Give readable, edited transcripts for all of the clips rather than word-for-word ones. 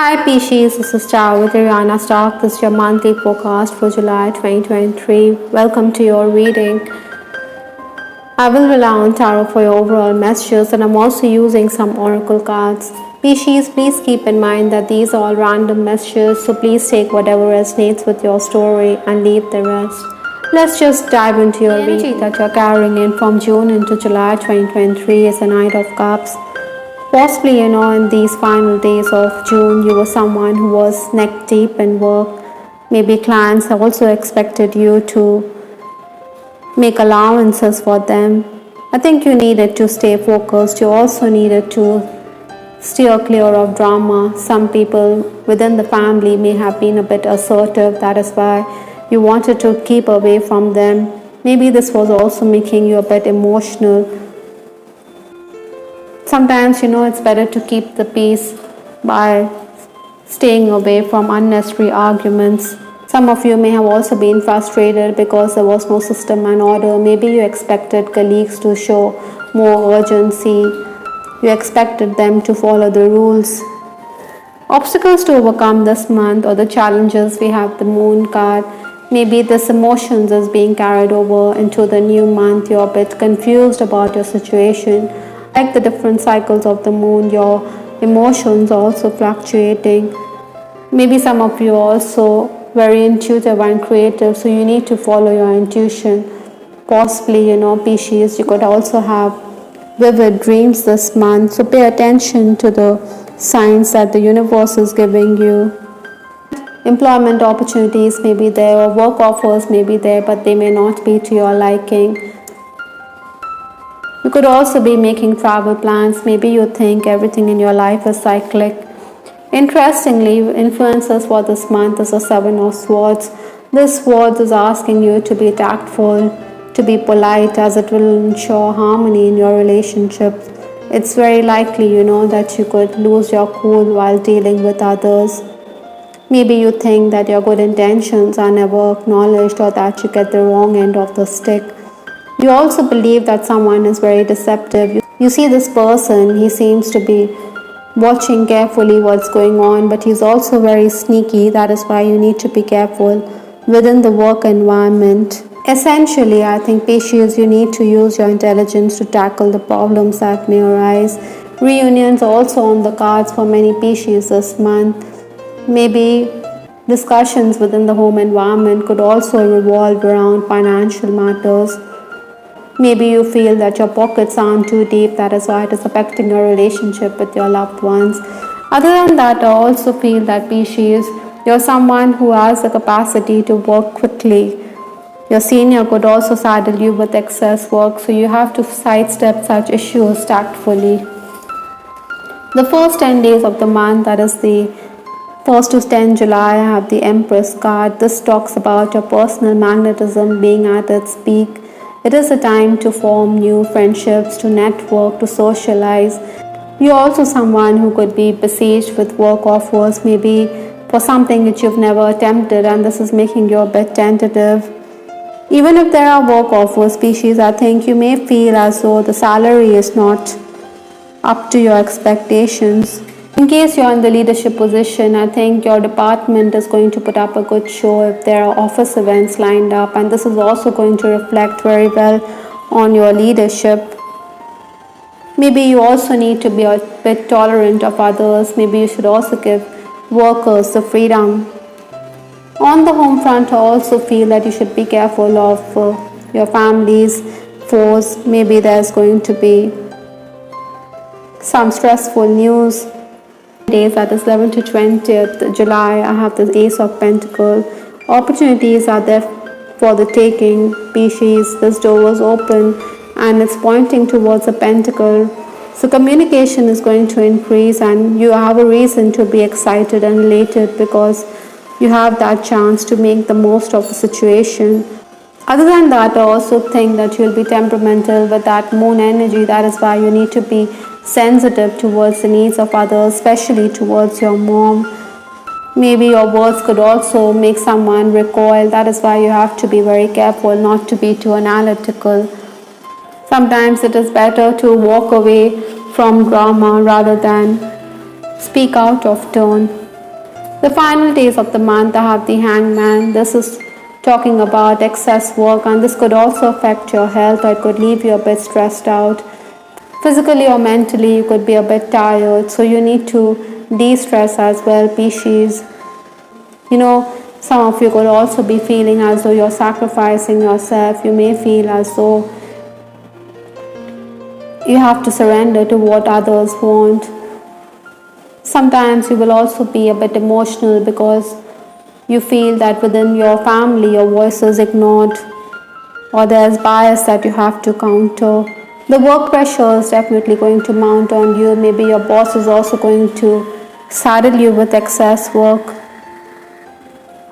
Hi Pisces, this is Star with Ariana Stock. This is your monthly forecast for July 2023. Welcome to your reading. I will rely on tarot for your overall messages, and I'm also using some oracle cards. Pisces, please keep in mind that these are all random messages, so please take whatever resonates with your story and leave the rest. Let's just dive into your reading. That you're carrying in from June into July 2023 is the Knight of Cups. Possibly, in these final days of June, you were someone who was neck deep in work. Maybe clients also expected you to make allowances for them. I think you needed to stay focused. You also needed to steer clear of drama. Some people within the family may have been a bit assertive. That is why you wanted to keep away from them. Maybe this was also making you a bit emotional. Sometimes, it's better to keep the peace by staying away from unnecessary arguments. Some of you may have also been frustrated because there was no system and order. Maybe you expected colleagues to show more urgency. You expected them to follow the rules. Obstacles to overcome this month, or the challenges, we have the Moon card. Maybe this emotions is being carried over into the new month. You're a bit confused about your situation. Like the different cycles of the moon, your emotions are also fluctuating. Maybe some of you are also very intuitive and creative, so you need to follow your intuition. Possibly, Pisces, you could also have vivid dreams this month, so pay attention to the signs that the universe is giving you. Employment opportunities may be there, or work offers may be there, but they may not be to your liking. You could also be making travel plans. Maybe you think everything in your life is cyclic. Interestingly, influences for this month is a Seven of Swords. This Swords is asking you to be tactful, to be polite, as it will ensure harmony in your relationship. It's very likely, that you could lose your cool while dealing with others. Maybe you think that your good intentions are never acknowledged, or that you get the wrong end of the stick. You also believe that someone is very deceptive. You see this person, he seems to be watching carefully what's going on, but he's also very sneaky. That is why you need to be careful within the work environment. Essentially, I think, Pisces, you need to use your intelligence to tackle the problems that may arise. Reunions are also on the cards for many Pisces this month. Maybe discussions within the home environment could also revolve around financial matters. Maybe you feel that your pockets aren't too deep. That is why it is affecting your relationship with your loved ones. Other than that, I also feel that, Pisces, you're someone who has the capacity to work quickly. Your senior could also saddle you with excess work, so you have to sidestep such issues tactfully. The first 10 days of the month, that is the 1st to 10 July, I have the Empress card. This talks about your personal magnetism being at its peak. It is a time to form new friendships, to network, to socialize. You're also someone who could be besieged with work offers, maybe for something which you've never attempted, and this is making you a bit tentative. Even if there are work offers, Pisces, I think you may feel as though the salary is not up to your expectations. In case you're in the leadership position, I think your department is going to put up a good show if there are office events lined up, and this is also going to reflect very well on your leadership. Maybe you also need to be a bit tolerant of others. Maybe you should also give workers the freedom. On the home front, I also feel that you should be careful of your family's foes. Maybe there's going to be some stressful news. Days, that is 11th to 20th July, I have the Ace of Pentacles. Opportunities are there for the taking, Pisces. This door was open and it's pointing towards a pentacle. So communication is going to increase, and you have a reason to be excited and elated because you have that chance to make the most of the situation. Other than that, I also think that you'll be temperamental with that moon energy. That is why you need to be sensitive towards the needs of others, especially towards your mom. Maybe your words could also make someone recoil. That is why you have to be very careful not to be too analytical. Sometimes it is better to walk away from drama rather than speak out of turn. The final days of the month, I have the Hangman. This is talking about excess work, and this could also affect your health, or it could leave you a bit stressed out. Physically or mentally, you could be a bit tired, so you need to de-stress as well, Pisces. Some of you could also be feeling as though you're sacrificing yourself. You may feel as though you have to surrender to what others want. Sometimes you will also be a bit emotional because you feel that within your family your voice is ignored, or there's bias that you have to counter. The work pressure is definitely going to mount on you. Maybe your boss is also going to saddle you with excess work.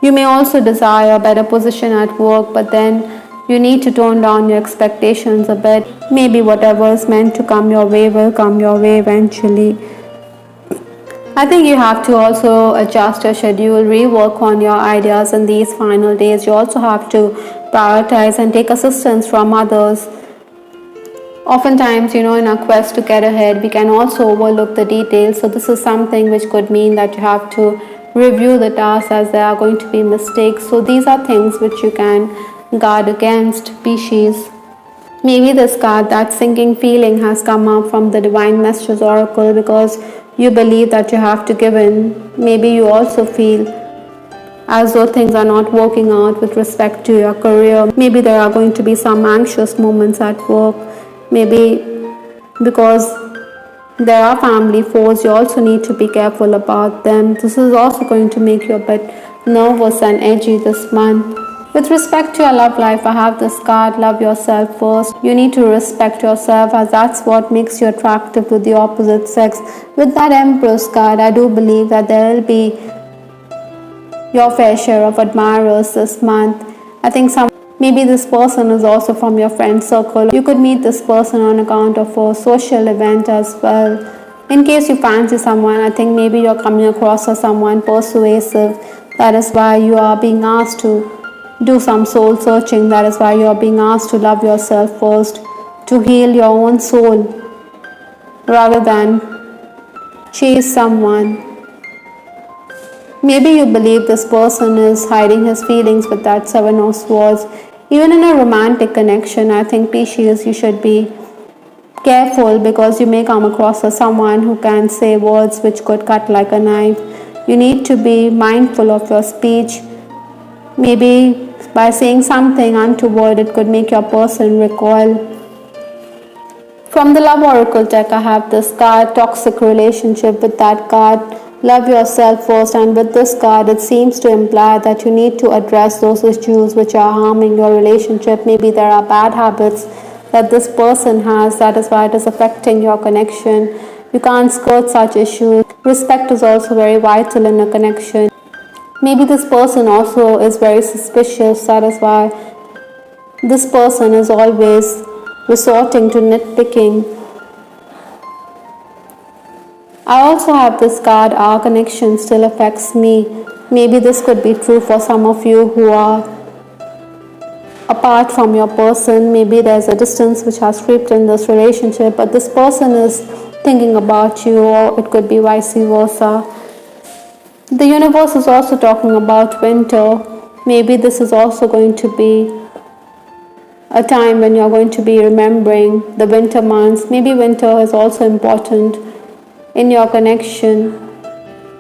You may also desire a better position at work, but then you need to tone down your expectations a bit. Maybe whatever is meant to come your way will come your way eventually. I think you have to also adjust your schedule, rework on your ideas in these final days. You also have to prioritize and take assistance from others. Oftentimes, in our quest to get ahead, we can also overlook the details. So this is something which could mean that you have to review the tasks, as there are going to be mistakes. So these are things which you can guard against, Pisces. Maybe this card, that sinking feeling, has come up from the Divine Messages Oracle because you believe that you have to give in. Maybe you also feel as though things are not working out with respect to your career. Maybe there are going to be some anxious moments at work. Maybe because there are family foes, you also need to be careful about them. This is also going to make you a bit nervous and edgy this month. With respect to your love life, I have this card, love yourself first. You need to respect yourself, as that's what makes you attractive to the opposite sex. With that Empress card, I do believe that there will be your fair share of admirers this month. I think maybe this person is also from your friend circle. You could meet this person on account of a social event as well. In case you fancy someone, I think maybe you're coming across as someone persuasive. That is why you are being asked to do some soul searching. That is why you are being asked to love yourself first, to heal your own soul, rather than chase someone. Maybe you believe this person is hiding his feelings with that Seven of Swords. Even in a romantic connection, I think, Pisces, you should be careful because you may come across as someone who can say words which could cut like a knife. You need to be mindful of your speech. Maybe by saying something untoward, it could make your person recoil. From the Love Oracle deck, I have this card, toxic relationship. With that card, love yourself first, and with this card, it seems to imply that you need to address those issues which are harming your relationship. Maybe there are bad habits that this person has, that is why it is affecting your connection. You can't skirt such issues. Respect is also very vital in a connection. Maybe this person also is very suspicious, that is why this person is always resorting to nitpicking. I also have this card, our connection still affects me. Maybe this could be true for some of you who are apart from your person. Maybe there's a distance which has crept in this relationship, but this person is thinking about you, or it could be vice versa. The universe is also talking about winter. Maybe this is also going to be a time when you're going to be remembering the winter months. Maybe winter is also important in your connection.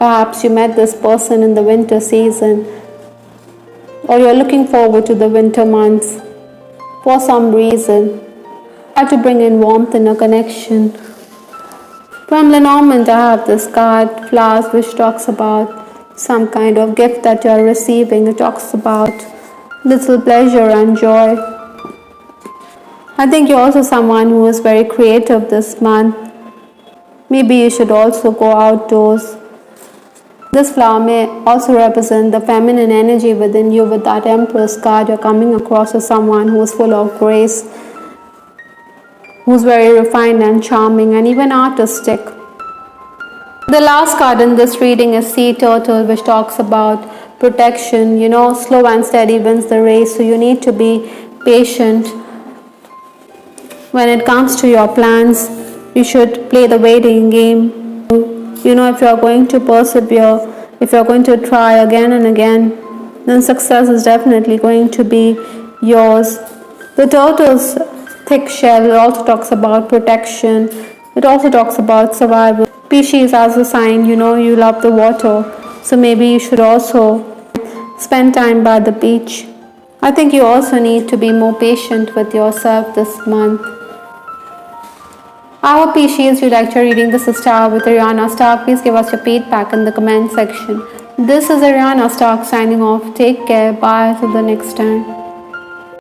Perhaps you met this person in the winter season, or you're looking forward to the winter months for some reason. Try to bring in warmth in a connection. From Lenormand, I have this card, flowers, which talks about some kind of gift that you're receiving. It talks about little pleasure and joy. I think you're also someone who is very creative this month. Maybe you should also go outdoors. This flower may also represent the feminine energy within you. With that Empress card, you're coming across as someone who is full of grace, who's very refined and charming and even artistic. The last card in this reading is Sea Turtle, which talks about protection. Slow and steady wins the race, so you need to be patient. When it comes to your plans, you should play the waiting game. If you are going to persevere, If you're going to try again and again, then success is definitely going to be yours. The turtle's thick shell also talks about protection. It also talks about survival. Pisces as a sign, you love the water. So maybe you should also spend time by the beach. I think you also need to be more patient with yourself this month. I hope Pisces you liked your reading. This is Star with Ariana Stark. Please give us your feedback in the comment section. This is Ariana Stark signing off. Take care. Bye. Till the next time.